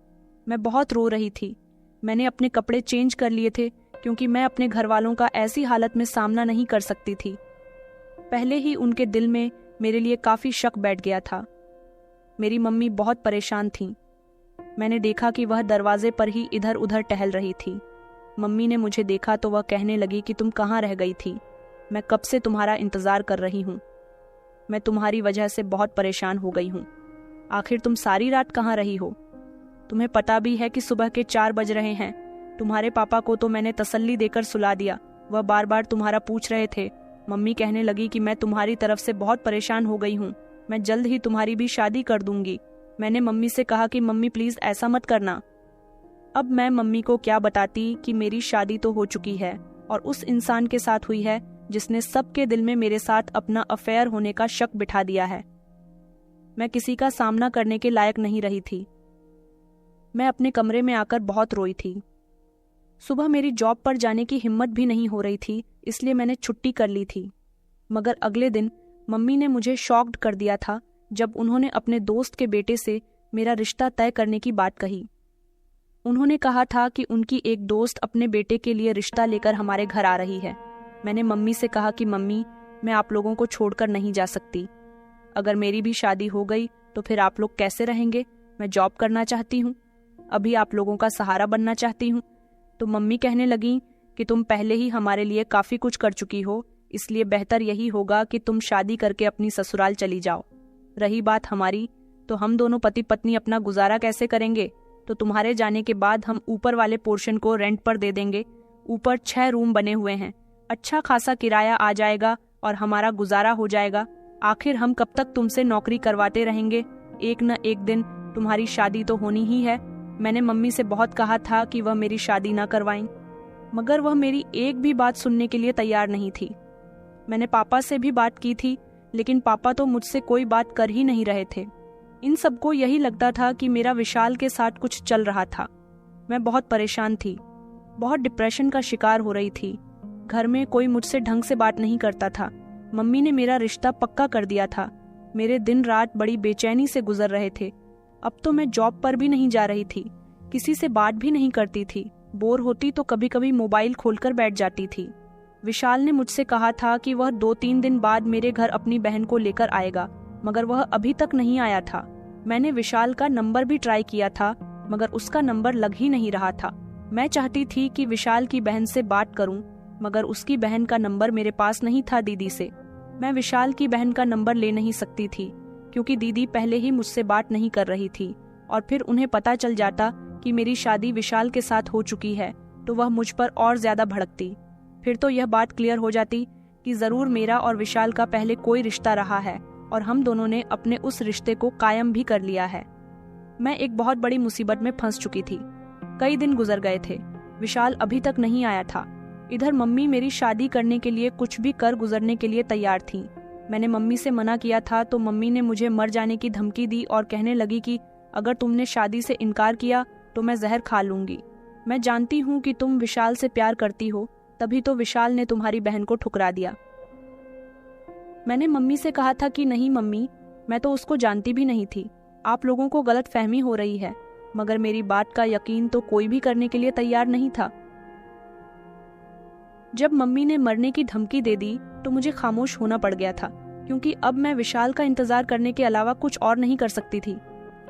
मैं बहुत रो रही थी। मैंने अपने कपड़े चेंज कर लिए थे क्योंकि मैं अपने घर वालों का ऐसी हालत में सामना नहीं कर सकती थी। पहले ही उनके दिल में मेरे लिए काफी शक बैठ गया था। मेरी मम्मी बहुत परेशान थीं। मैंने देखा कि वह दरवाजे पर ही इधर उधर टहल रही थी। मम्मी ने मुझे देखा तो वह कहने लगी कि तुम कहाँ रह गई थी, मैं कब से तुम्हारा इंतजार कर रही हूँ। मैं तुम्हारी वजह से बहुत परेशान हो गई हूँ। आखिर तुम सारी रात कहाँ रही हो? तुम्हें पता भी है कि सुबह के 4 बज रहे हैं। तुम्हारे पापा को तो मैंने तसल्ली देकर सुला दिया, वह बार बार तुम्हारा पूछ रहे थे। मम्मी कहने लगी कि मैं तुम्हारी तरफ से बहुत परेशान हो गई हूँ, मैं जल्द ही तुम्हारी भी शादी कर दूंगी। मैंने मम्मी से कहा कि मम्मी प्लीज ऐसा मत करना। अब मैं मम्मी को क्या बताती कि मेरी शादी तो हो चुकी है और उस इंसान के साथ हुई है जिसने सबके दिल में मेरे साथ अपना अफेयर होने का शक बिठा दिया है। मैं किसी का सामना करने के लायक नहीं रही थी। मैं अपने कमरे में आकर बहुत रोई थी। सुबह मेरी जॉब पर जाने की हिम्मत भी नहीं हो रही थी, इसलिए मैंने छुट्टी कर ली थी। मगर अगले दिन मम्मी ने मुझे शॉक्ड कर दिया था जब उन्होंने अपने दोस्त के बेटे से मेरा रिश्ता तय करने की बात कही। उन्होंने कहा था कि उनकी एक दोस्त अपने बेटे के लिए रिश्ता लेकर हमारे घर आ रही है। मैंने मम्मी से कहा कि मम्मी, मैं आप लोगों को छोड़कर नहीं जा सकती। अगर मेरी भी शादी हो गई तो फिर आप लोग कैसे रहेंगे? मैं जॉब करना चाहती हूँ, अभी आप लोगों का सहारा बनना चाहती हूँ। तो मम्मी कहने लगी कि तुम पहले ही हमारे लिए काफी कुछ कर चुकी हो, इसलिए बेहतर यही होगा कि तुम शादी करके अपनी ससुराल चली जाओ। रही बात हमारी, तो हम दोनों पति पत्नी अपना गुजारा कैसे करेंगे? तो तुम्हारे जाने के बाद हम ऊपर वाले पोर्शन को रेंट पर दे देंगे। ऊपर 6 रूम बने हुए हैं, अच्छा खासा किराया आ जाएगा और हमारा गुजारा हो जाएगा। आखिर हम कब तक तुमसे नौकरी करवाते रहेंगे? एक न एक दिन तुम्हारी शादी तो होनी ही है। मैंने मम्मी से बहुत कहा था कि वह मेरी शादी ना करवाएं, मगर वह मेरी एक भी बात सुनने के लिए तैयार नहीं थी। मैंने पापा से भी बात की थी, लेकिन पापा तो मुझसे कोई बात कर ही नहीं रहे थे। इन सबको यही लगता था कि मेरा विशाल के साथ कुछ चल रहा था। मैं बहुत परेशान थी, बहुत डिप्रेशन का शिकार हो रही थी। घर में कोई मुझसे ढंग से बात नहीं करता था। मम्मी ने मेरा रिश्ता पक्का कर दिया था। मेरे दिन रात बड़ी बेचैनी से गुजर रहे थे। अब तो मैं जॉब पर भी नहीं जा रही थी, किसी से बात भी नहीं करती थी। बोर होती तो कभी कभी मोबाइल खोलकर बैठ जाती थी। विशाल ने मुझसे कहा था कि वह 2-3 दिन बाद मेरे घर अपनी बहन को लेकर आएगा, मगर वह अभी तक नहीं आया था। मैंने विशाल का नंबर भी ट्राई किया था, मगर उसका नंबर लग ही नहीं रहा था। मैं चाहती थी कि विशाल की बहन से बात करूं, मगर उसकी बहन का नंबर मेरे पास नहीं था दीदी से। मैं विशाल की बहन का नंबर ले नहीं सकती थी, क्योंकि दीदी पहले ही मुझसे बात नहीं कर रही थी, और फिर उन्हें पता चल जाता कि मेरी शादी विशाल के साथ हो चुकी है तो वह मुझ पर और ज्यादा भड़कती। फिर तो यह बात क्लियर हो जाती कि जरूर मेरा और विशाल का पहले कोई रिश्ता रहा है और हम दोनों ने अपने उस रिश्ते को कायम भी कर लिया है। मैं एक बहुत बड़ी मुसीबत में फंस चुकी थी। कई दिन गुजर गए थे, विशाल अभी तक नहीं आया था। इधर मम्मी मेरी शादी करने के लिए कुछ भी कर गुजरने के लिए तैयार थी। मैंने मम्मी से मना किया था तो मम्मी ने मुझे मर जाने की धमकी दी और कहने लगी कि अगर तुमने शादी से इनकार किया तो मैं जहर खा लूंगी। मैं जानती हूँ कि तुम विशाल से प्यार करती हो, तभी तो विशाल ने तुम्हारी बहन को ठुकरा दिया। मैंने मम्मी से कहा था कि नहीं मम्मी, मैं तो उसको जानती भी नहीं थी, आप लोगों को गलत फहमी हो रही है। मगर मेरी बात का यकीन तो कोई भी करने के लिए तैयार नहीं था। जब मम्मी ने मरने की धमकी दे दी तो मुझे खामोश होना पड़ गया था, क्योंकि अब मैं विशाल का इंतजार करने के अलावा कुछ और नहीं कर सकती थी।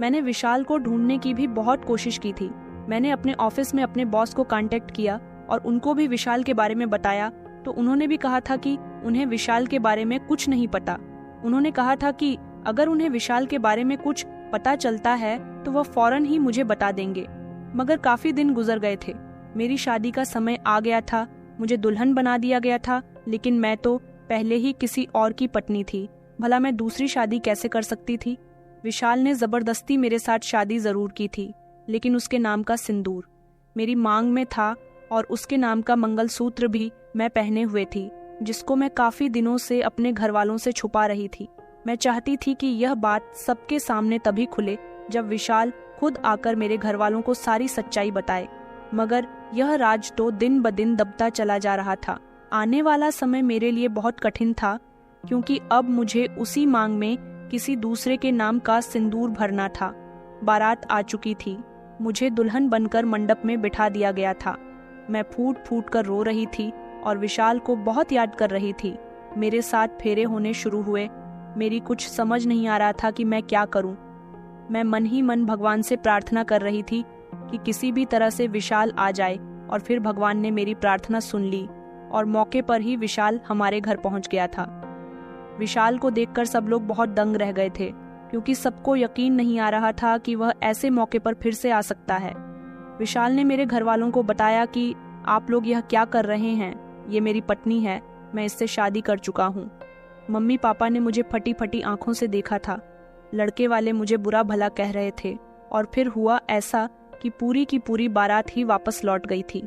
मैंने विशाल को ढूंढने की भी बहुत कोशिश की थी। मैंने अपने ऑफिस में अपने बॉस को कांटेक्ट किया, और उनको भी विशाल के बारे में बताया तो उन्होंने भी कहा था कि उन्हें विशाल के बारे में कुछ नहीं पता। उन्होंने कहा था कि अगर उन्हें विशाल के बारे में कुछ पता चलता है तो वह फौरन ही मुझे बता देंगे। मगर काफी दिन गुजर गए थे, मेरी शादी का समय आ गया था, मुझे दुल्हन बना दिया गया था, लेकिन मैं तो पहले ही किसी और की पत्नी थी। भला मैं दूसरी शादी कैसे कर सकती थी? विशाल ने जबरदस्ती मेरे साथ शादी जरूर की थी, लेकिन उसके नाम का सिंदूर मेरी मांग में था और उसके नाम का मंगलसूत्र भी मैं पहने हुए थी, जिसको मैं काफी दिनों से अपने घर वालों से छुपा रही थी। मैं चाहती थी कि यह बात सबके सामने तभी खुले जब विशाल खुद आकर मेरे घर वालों को सारी सच्चाई बताए। मगर यह राज तो दिन ब दिन दबता चला जा रहा था। आने वाला समय मेरे लिए बहुत कठिन था, क्योंकि अब मुझे उसी मांग में किसी दूसरे के नाम का सिंदूर भरना था। बारात आ चुकी थी, मुझे दुल्हन बनकर मंडप में बिठा दिया गया था। मैं फूट फूट कर रो रही थी और विशाल को बहुत याद कर रही थी। मेरे साथ फेरे होने शुरू हुए। मेरी कुछ समझ नहीं आ रहा था कि मैं क्या करूं। मैं मन ही मन भगवान से प्रार्थना कर रही थी कि किसी भी तरह से विशाल आ जाए, और फिर भगवान ने मेरी प्रार्थना सुन ली और मौके पर ही विशाल हमारे घर पहुंच गया था। विशाल को देखकर सब लोग बहुत दंग रह गए थे, क्योंकि सबको यकीन नहीं आ रहा था कि वह ऐसे मौके पर फिर से आ सकता है। विशाल ने मेरे घर वालों को बताया कि आप लोग यह क्या कर रहे हैं, ये मेरी पत्नी है, मैं इससे शादी कर चुका हूँ। मम्मी पापा ने मुझे फटी फटी आंखों से देखा था। लड़के वाले मुझे बुरा भला कह रहे थे, और फिर हुआ ऐसा कि पूरी की पूरी बारात ही वापस लौट गई थी।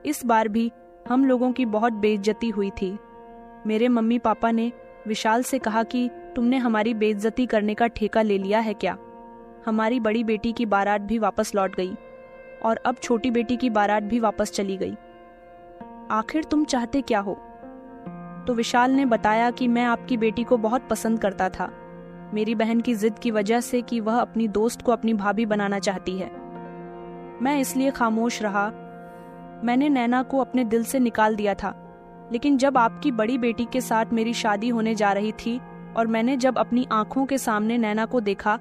इस बार भी हम लोगों की बहुत बेइज्जती हुई थी। मेरे मम्मी पापा ने विशाल से कहा कि तुमने हमारी बेइज्जती करने का ठेका ले लिया है क्या? हमारी बड़ी बेटी की बारात भी वापस लौट गई और अब छोटी बेटी की बारात भी वापस चली गई। आखिर तुम चाहते क्या हो? तो विशाल ने बताया कि मैं आपकी बेटी को बहुत पसंद करता था, मेरी बहन की जिद की वजह से कि वह अपनी दोस्त को अपनी भाभी बनाना चाहती है। मैं इसलिए खामोश रहा। मैंने नैना को अपने दिल से निकाल दिया था, लेकिन जब आपकी बड़ी बेटी के साथ मेरी शादी होने जा रही थी और मैंने जब अपनी आंखों के सामने नैना को देखा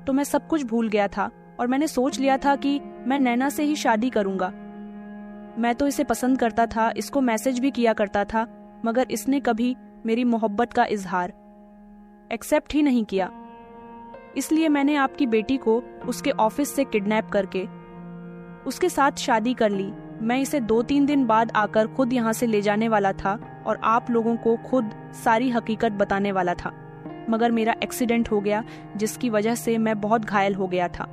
तो मैं सब कुछ भूल गया था और मैंने सोच लिया था कि मैं नैना से ही शादी करूंगा। मैं तो इसे पसंद करता था, इसको मैसेज भी किया करता था, मगर इसने कभी मेरी मोहब्बत का इजहार एक्सेप्ट ही नहीं किया। इसलिए मैंने आपकी बेटी को उसके ऑफिस से किडनैप करके उसके साथ शादी कर ली। मैं इसे 2-3 दिन बाद आकर खुद यहाँ से ले जाने वाला था और आप लोगों को खुद सारी हकीकत बताने वाला था, मगर मेरा एक्सीडेंट हो गया जिसकी वजह से मैं बहुत घायल हो गया था।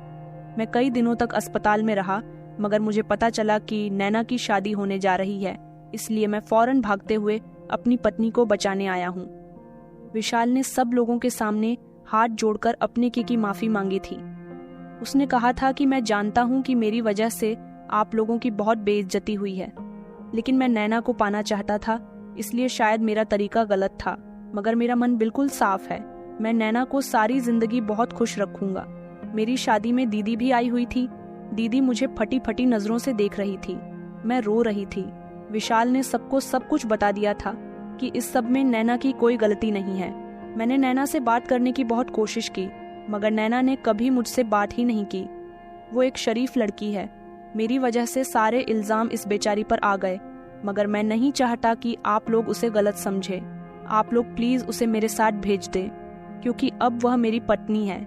मैं कई दिनों तक अस्पताल में रहा, मगर मुझे पता चला कि नैना की शादी होने जा रही है, इसलिए मैं फौरन भागते हुए अपनी पत्नी को बचाने आया हूँ। विशाल ने सब लोगों के सामने हाथ जोड़कर अपने की माफी मांगी थी। उसने कहा था कि मैं जानता हूँ कि मेरी वजह से आप लोगों की बहुत बेइज्जती हुई है, लेकिन मैं नैना को पाना चाहता था, इसलिए शायद मेरा तरीका गलत था, मगर मेरा मन बिल्कुल साफ है। मैं नैना को सारी जिंदगी बहुत खुश रखूंगा। मेरी शादी में दीदी भी आई हुई थी। दीदी मुझे फटी फटी नजरों से देख रही थी। मैं रो रही थी। विशाल ने सबको सब कुछ बता दिया था कि इस सब में नैना की कोई गलती नहीं है। मैंने नैना से बात करने की बहुत कोशिश की, मगर नैना ने कभी मुझसे बात ही नहीं की। वो एक शरीफ लड़की है। मेरी वजह से सारे इल्जाम इस बेचारी पर आ गए, मगर मैं नहीं चाहता कि आप लोग उसे गलत समझे। आप लोग प्लीज उसे मेरे साथ भेज दें, क्योंकि अब वह मेरी पत्नी है।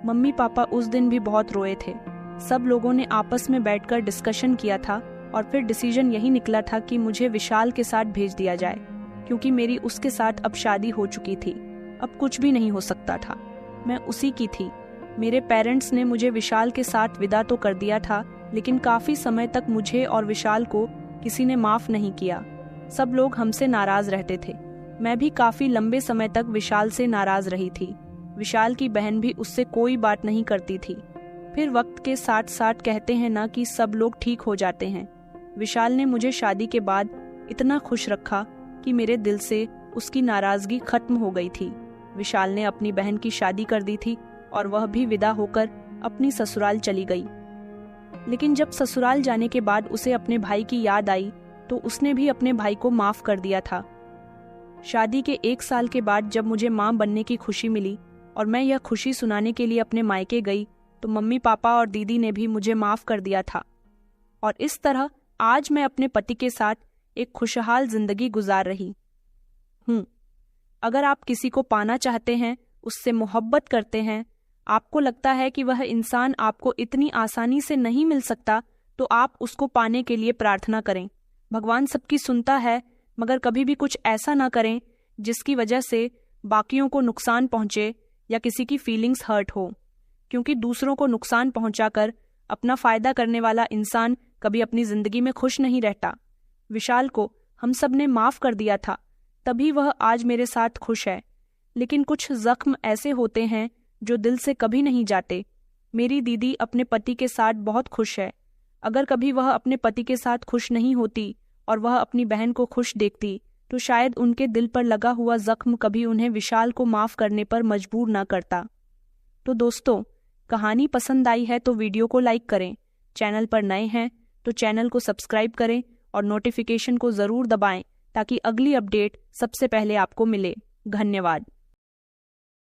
मम्मी पापा उस दिन भी बहुत रोए थे। सब लोगों ने आपस में बैठकर डिस्कशन किया था और फिर डिसीजन यही निकला था कि मुझे विशाल के साथ भेज दिया जाए, क्योंकि मेरी उसके साथ अब शादी हो चुकी थी। अब कुछ भी नहीं हो सकता था। मैं उसी की थी। मेरे पेरेंट्स ने मुझे विशाल के साथ विदा तो कर दिया था, लेकिन काफी समय तक मुझे और विशाल को किसी ने माफ नहीं किया। सब लोग हमसे नाराज रहते थे। मैं भी काफी लंबे समय तक विशाल से नाराज रही थी। विशाल की बहन भी उससे कोई बात नहीं करती थी। फिर वक्त के साथ साथ कहते हैं ना कि सब लोग ठीक हो जाते हैं। विशाल ने मुझे शादी के बाद इतना खुश रखा कि मेरे दिल से उसकी नाराजगी खत्म हो गई थी। विशाल ने अपनी बहन की शादी कर दी थी और वह भी विदा होकर अपनी ससुराल चली गई। लेकिन जब ससुराल जाने के बाद उसे अपने भाई की याद आई तो उसने भी अपने भाई को माफ कर दिया था। शादी के 1 साल के बाद जब मुझे मां बनने की खुशी मिली और मैं यह खुशी सुनाने के लिए अपने मायके गई, तो मम्मी पापा और दीदी ने भी मुझे माफ कर दिया था। और इस तरह आज मैं अपने पति के साथ एक खुशहाल जिंदगी गुजार रही हूँ। अगर आप किसी को पाना चाहते हैं, उससे मोहब्बत करते हैं, आपको लगता है कि वह इंसान आपको इतनी आसानी से नहीं मिल सकता, तो आप उसको पाने के लिए प्रार्थना करें। भगवान सबकी सुनता है, मगर कभी भी कुछ ऐसा ना करें जिसकी वजह से बाकियों को नुकसान पहुंचे या किसी की फीलिंग्स हर्ट हो, क्योंकि दूसरों को नुकसान पहुंचाकर अपना फायदा करने वाला इंसान कभी अपनी जिंदगी में खुश नहीं रहता। विशाल को हम सब ने माफ कर दिया था, तभी वह आज मेरे साथ खुश है। लेकिन कुछ जख्म ऐसे होते हैं जो दिल से कभी नहीं जाते। मेरी दीदी अपने पति के साथ बहुत खुश है। अगर कभी वह अपने पति के साथ खुश नहीं होती और वह अपनी बहन को खुश देखती, तो शायद उनके दिल पर लगा हुआ जख्म कभी उन्हें विशाल को माफ करने पर मजबूर ना करता। तो दोस्तों, कहानी पसंद आई है तो वीडियो को लाइक करें, चैनल पर नए हैं तो चैनल को सब्सक्राइब करें और नोटिफिकेशन को ज़रूर दबाएं ताकि अगली अपडेट सबसे पहले आपको मिले। धन्यवाद।